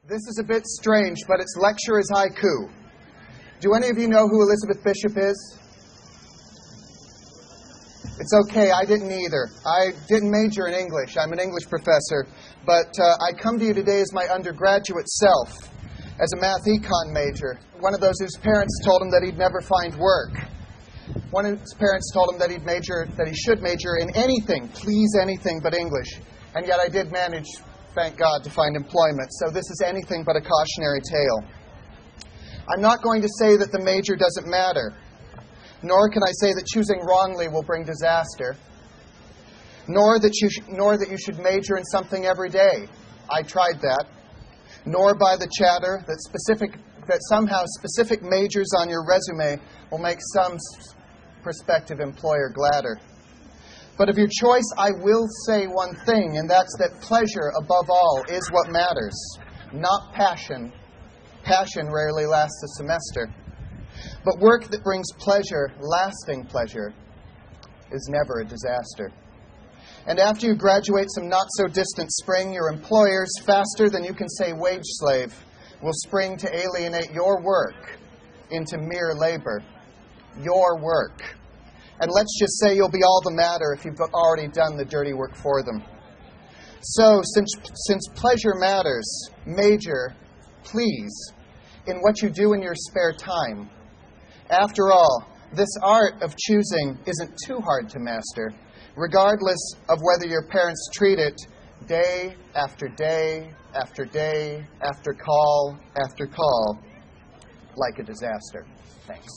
This is a bit strange, but it's lecture is haiku. Do any of you know who Elizabeth Bishop is? It's okay, I didn't either. I didn't major in English. I'm an English professor. But I come to you today as my undergraduate self, as a math econ major. One of those whose parents told him that he'd never find work. One of his parents told him that he should major in anything, please anything but English. And yet I did manage, thank God, to find employment. So this is anything but a cautionary tale. I'm not going to say that the major doesn't matter, nor can I say that choosing wrongly will bring disaster, nor that you should major in something every day. I tried that. Nor by the chatter that somehow specific majors on your resume will make some prospective employer gladder. But of your choice, I will say one thing, and that's that pleasure, above all, is what matters, not passion. Passion rarely lasts a semester. But work that brings pleasure, lasting pleasure, is never a disaster. And after you graduate some not-so-distant spring, your employers, faster than you can say wage slave, will spring to alienate your work into mere labor. Your work. And let's just say you'll be all the madder if you've already done the dirty work for them. So, since pleasure matters, major, please, in what you do in your spare time. After all, this art of choosing isn't too hard to master, regardless of whether your parents treat it day after day after day after call like a disaster. Thanks.